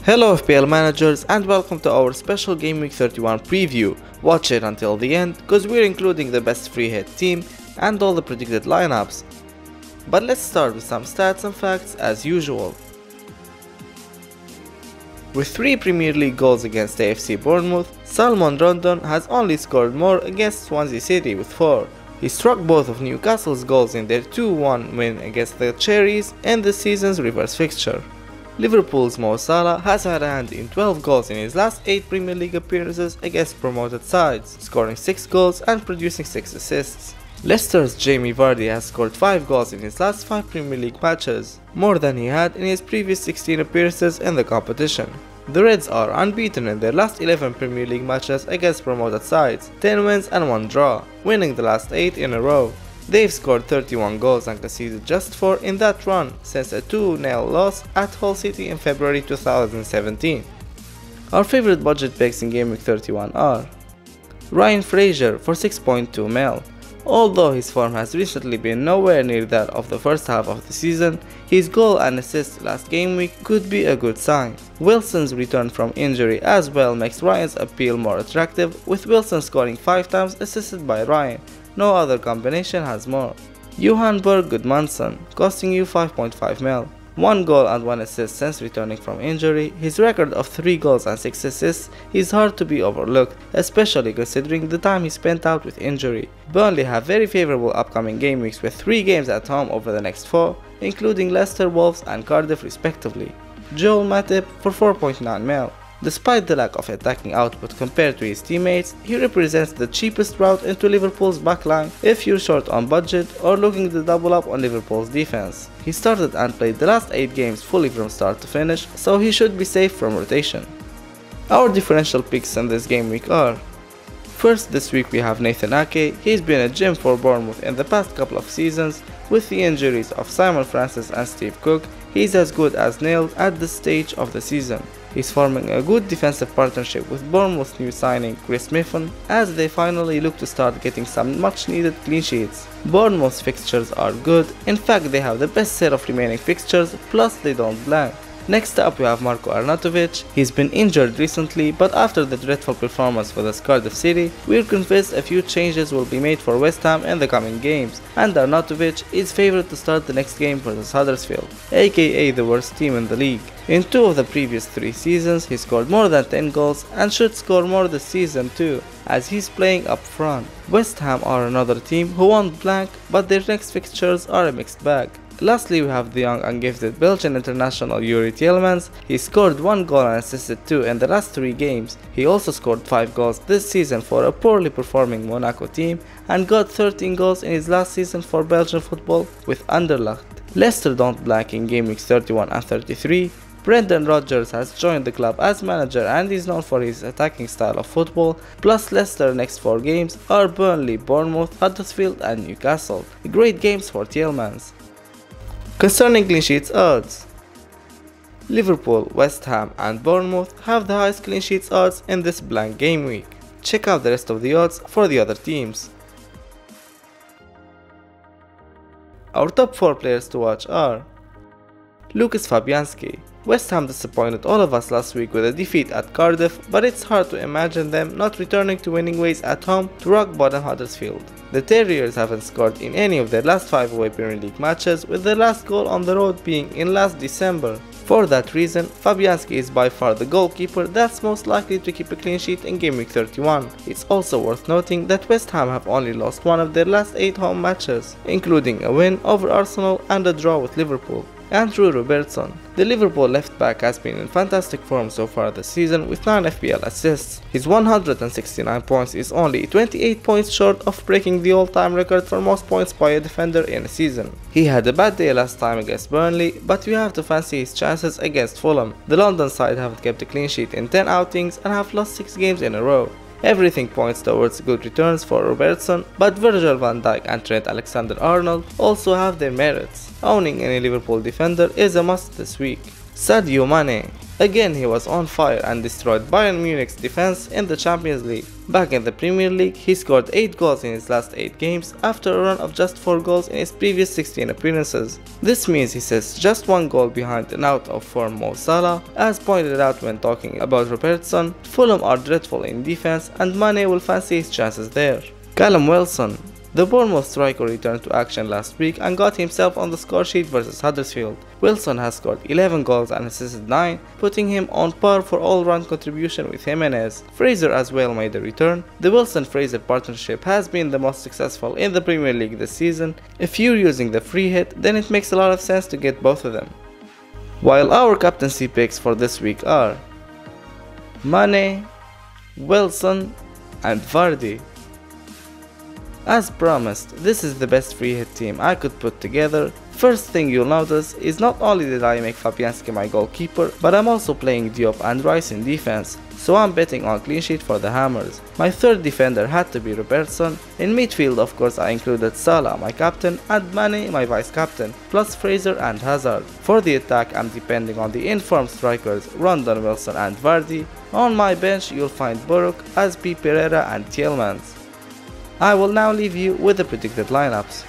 Hello FPL managers and welcome to our special Game Week 31 preview. Watch it until the end cause we're including the best free hit team and all the predicted lineups. But let's start with some stats and facts as usual. With 3 Premier League goals against AFC Bournemouth, Salmon Rondon has only scored more against Swansea City with 4. He struck both of Newcastle's goals in their 2-1 win against the Cherries in this season's reverse fixture. Liverpool's Mo Salah has had a hand in 12 goals in his last 8 Premier League appearances against promoted sides, scoring 6 goals and producing 6 assists. Leicester's Jamie Vardy has scored 5 goals in his last 5 Premier League matches, more than he had in his previous 16 appearances in the competition. The Reds are unbeaten in their last 11 Premier League matches against promoted sides, 10 wins and 1 draw, winning the last 8 in a row. They've scored 31 goals and conceded just 4 in that run since a 2-0 loss at Hull City in February 2017. Our favorite budget picks in Game Week 31 are Ryan Fraser for 6.2 mil. Although his form has recently been nowhere near that of the first half of the season, his goal and assist last game week could be a good sign. Wilson's return from injury as well makes Ryan's appeal more attractive, with Wilson scoring 5 times assisted by Ryan. No other combination has more. Johan Berg Gudmundsson, costing you 5.5 mil. 1 goal and 1 assist since returning from injury, his record of 3 goals and 6 assists is hard to be overlooked, especially considering the time he spent out with injury. Burnley have very favourable upcoming game weeks with 3 games at home over the next 4, including Leicester, Wolves and Cardiff respectively. Joel Matip for 4.9 mil. Despite the lack of attacking output compared to his teammates, he represents the cheapest route into Liverpool's backline if you're short on budget or looking to double up on Liverpool's defense. He started and played the last 8 games fully from start to finish, so he should be safe from rotation. Our differential picks in this game week are: first this week we have Nathan Ake. He's been a gem for Bournemouth in the past couple of seasons. With the injuries of Simon Francis and Steve Cook, he's as good as nailed at this stage of the season. He's forming a good defensive partnership with Bournemouth's new signing Chris Mifflin as they finally look to start getting some much needed clean sheets. Bournemouth's fixtures are good, in fact they have the best set of remaining fixtures, plus they don't blank. Next up we have Marko Arnautovic. He's been injured recently, but after the dreadful performance for the Cardiff City, we're convinced a few changes will be made for West Ham in the coming games, and Arnautovic is favoured to start the next game versus Huddersfield, aka the worst team in the league. In 2 of the previous 3 seasons, he scored more than 10 goals and should score more this season too, as he's playing up front. West Ham are another team who won't blank, but their next fixtures are a mixed bag. Lastly, we have the young and gifted Belgian international Yuri Tielemans. He scored 1 goal and assisted 2 in the last 3 games. He also scored 5 goals this season for a poorly performing Monaco team and got 13 goals in his last season for Belgian football with Anderlecht. Leicester don't blank in game weeks 31 and 33. Brendan Rodgers has joined the club as manager and is known for his attacking style of football, plus Leicester's next 4 games are Burnley, Bournemouth, Huddersfield and Newcastle. Great games for Tielemans. Concerning clean sheets odds, Liverpool, West Ham and Bournemouth have the highest clean sheets odds in this blank game week. Check out the rest of the odds for the other teams. Our top 4 players to watch are Lucas Fabianski. West Ham disappointed all of us last week with a defeat at Cardiff, but it's hard to imagine them not returning to winning ways at home to rock bottom Huddersfield. The Terriers haven't scored in any of their last 5 away Premier League matches, with their last goal on the road being in last December. For that reason, Fabianski is by far the goalkeeper that's most likely to keep a clean sheet in Game Week 31. It's also worth noting that West Ham have only lost 1 of their last 8 home matches, including a win over Arsenal and a draw with Liverpool. Andrew Robertson. The Liverpool left back has been in fantastic form so far this season with 9 FPL assists. His 169 points is only 28 points short of breaking the all-time record for most points by a defender in a season. He had a bad day last time against Burnley, but we have to fancy his chances against Fulham. The London side haven't kept a clean sheet in 10 outings and have lost 6 games in a row. Everything points towards good returns for Robertson, but Virgil van Dijk and Trent Alexander-Arnold also have their merits. Owning any Liverpool defender is a must this week. Sadio Mane. Again, he was on fire and destroyed Bayern Munich's defense in the Champions League. Back in the Premier League, he scored 8 goals in his last 8 games after a run of just 4 goals in his previous 16 appearances. This means he sits just 1 goal behind an out-of-form Mo Salah. As pointed out when talking about Robertson, Fulham are dreadful in defense and Mane will fancy his chances there. Callum Wilson. The Bournemouth striker returned to action last week and got himself on the score sheet versus Huddersfield. Wilson has scored 11 goals and assisted 9, putting him on par for all-round contribution with Jimenez. Fraser as well made a return. The Wilson-Fraser partnership has been the most successful in the Premier League this season. If you're using the free hit, then it makes a lot of sense to get both of them. While our captaincy picks for this week are Mane, Wilson, and Vardy. As promised, this is the best free hit team I could put together. First thing you'll notice is not only did I make Fabianski my goalkeeper, but I'm also playing Diop and Rice in defense, so I'm betting on clean sheet for the Hammers. My third defender had to be Robertson. In midfield, of course, I included Salah, my captain, and Mane, my vice captain, plus Fraser and Hazard. For the attack, I'm depending on the informed strikers Rondon, Wilson, and Vardy. On my bench, you'll find Buruk, Azpi, Pereira, and Tielemans. I will now leave you with the predicted lineups.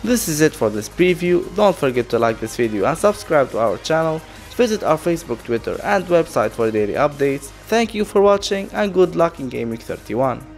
This is it for this preview. Don't forget to like this video and subscribe to our channel. Visit our Facebook, Twitter and website for daily updates. Thank you for watching and good luck in Gameweek 31.